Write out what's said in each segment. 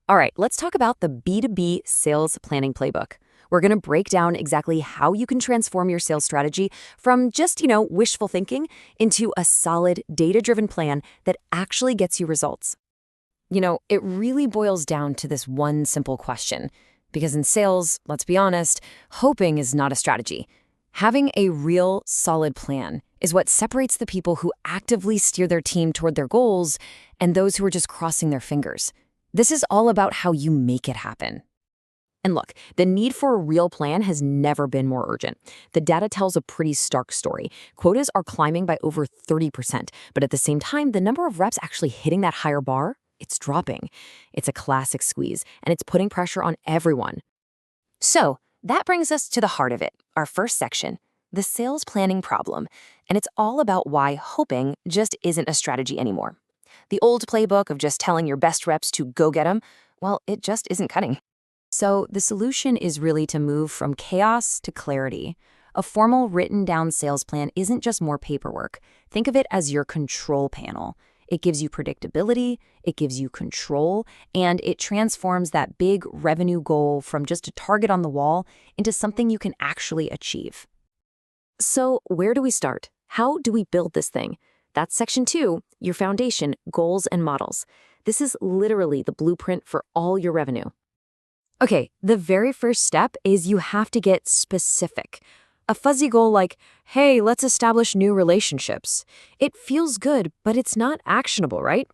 All right, let's talk about the B2B Sales Planning Playbook. We're going to break down exactly how you can transform your sales strategy from just, wishful thinking into a solid, data-driven plan that actually gets you results. It really boils down to this one simple question. Because in sales, let's be honest, hoping is not a strategy. Having a real, solid plan is what separates the people who actively steer their team toward their goals and those who are just crossing their fingers. This is all about how you make it happen. And look, the need for a real plan has never been more urgent. The data tells a pretty stark story. Quotas are climbing by over 30%, but at the same time, the number of reps actually hitting that higher bar, it's dropping. It's a classic squeeze, and it's putting pressure on everyone. So that brings us to the heart of it, our first section, the sales planning problem. And it's all about why hoping just isn't a strategy anymore. The old playbook of just telling your best reps to go get them, well, it just isn't cutting. So the solution is really to move from chaos to clarity. A formal written down sales plan isn't just more paperwork. Think of it as your control panel. It gives you predictability, it gives you control, and it transforms that big revenue goal from just a target on the wall into something you can actually achieve. So where do we start? How do we build this thing? That's section 2, your foundation, goals and models. This is literally the blueprint for all your revenue. Okay, the very first step is you have to get specific. A fuzzy goal like, hey, let's establish new relationships. It feels good, but it's not actionable, right?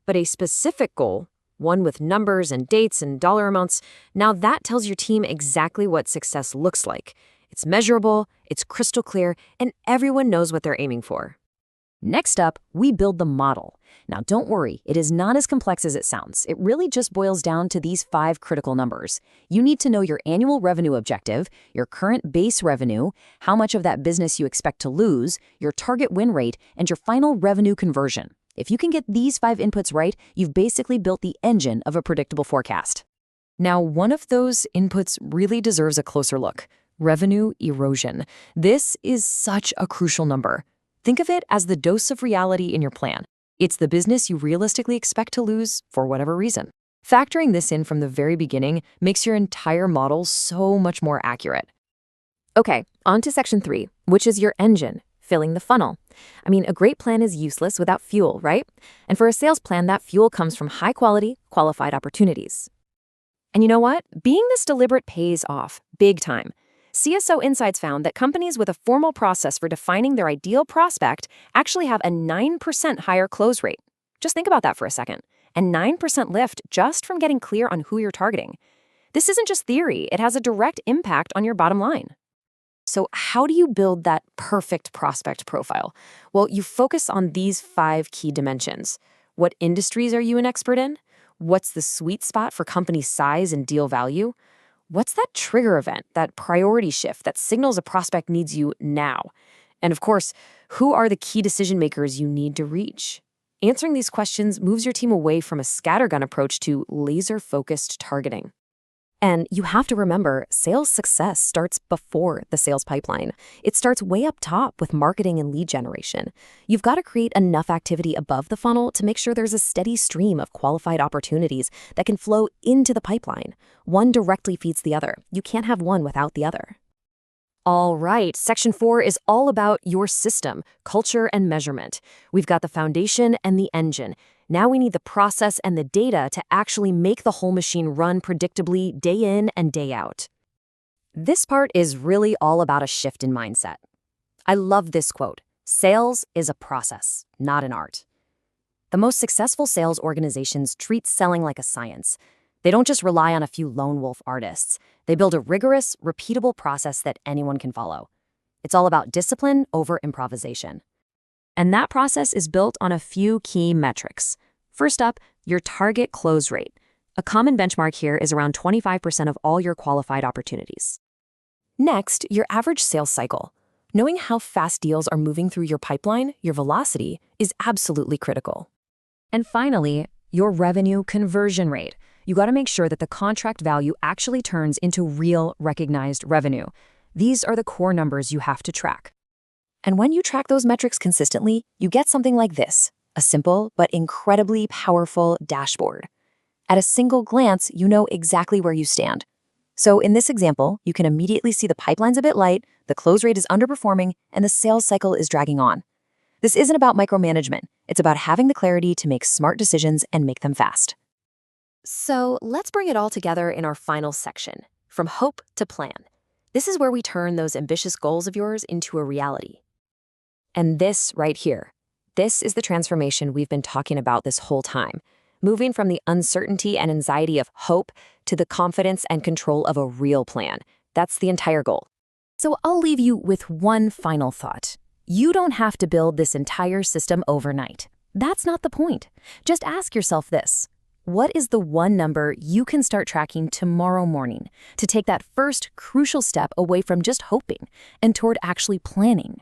But a specific goal, one with numbers and dates and dollar amounts, now that tells your team exactly what success looks like. It's measurable, it's crystal clear, and everyone knows what they're aiming for. Next up, we build the model. Now, don't worry, it is not as complex as it sounds. It really just boils down to these 5 critical numbers. You need to know your annual revenue objective, your current base revenue, how much of that business you expect to lose, your target win rate, and your final revenue conversion. If you can get these 5 inputs right, you've basically built the engine of a predictable forecast. Now, one of those inputs really deserves a closer look: revenue erosion. This is such a crucial number. Think of it as the dose of reality in your plan. It's the business you realistically expect to lose for whatever reason. Factoring this in from the very beginning makes your entire model so much more accurate. Okay, on to section 3, which is your engine, filling the funnel. I mean, a great plan is useless without fuel, right? And for a sales plan, that fuel comes from high-quality, qualified opportunities. And you know what? Being this deliberate pays off, big time. CSO Insights found that companies with a formal process for defining their ideal prospect actually have a 9% higher close rate. Just think about that for a second. And 9% lift just from getting clear on who you're targeting. This isn't just theory, it has a direct impact on your bottom line. So how do you build that perfect prospect profile? Well, you focus on these 5 key dimensions. What industries are you an expert in? What's the sweet spot for company size and deal value? What's that trigger event, that priority shift that signals a prospect needs you now? And of course, who are the key decision makers you need to reach? Answering these questions moves your team away from a scattergun approach to laser-focused targeting. And you have to remember, sales success starts before the sales pipeline. It starts way up top with marketing and lead generation. You've got to create enough activity above the funnel to make sure there's a steady stream of qualified opportunities that can flow into the pipeline. One directly feeds the other. You can't have one without the other. All right, section 4 is all about your system, culture, and measurement. We've got the foundation and the engine. Now we need the process and the data to actually make the whole machine run predictably day in and day out. This part is really all about a shift in mindset. I love this quote: "Sales is a process, not an art." The most successful sales organizations treat selling like a science. They don't just rely on a few lone wolf artists. They build a rigorous, repeatable process that anyone can follow. It's all about discipline over improvisation. And that process is built on a few key metrics. First up, your target close rate. A common benchmark here is around 25% of all your qualified opportunities. Next, your average sales cycle. Knowing how fast deals are moving through your pipeline, your velocity, is absolutely critical. And finally, your revenue conversion rate. You got to make sure that the contract value actually turns into real recognized revenue. These are the core numbers you have to track. And when you track those metrics consistently, you get something like this: a simple but incredibly powerful dashboard. At a single glance, you know exactly where you stand. So in this example, you can immediately see the pipeline's a bit light, the close rate is underperforming, and the sales cycle is dragging on. This isn't about micromanagement. It's about having the clarity to make smart decisions and make them fast. So let's bring it all together in our final section, from hope to plan. This is where we turn those ambitious goals of yours into a reality. And this right here, this is the transformation we've been talking about this whole time, moving from the uncertainty and anxiety of hope to the confidence and control of a real plan. That's the entire goal. So I'll leave you with one final thought. You don't have to build this entire system overnight. That's not the point. Just ask yourself this. What is the one number you can start tracking tomorrow morning to take that first crucial step away from just hoping and toward actually planning?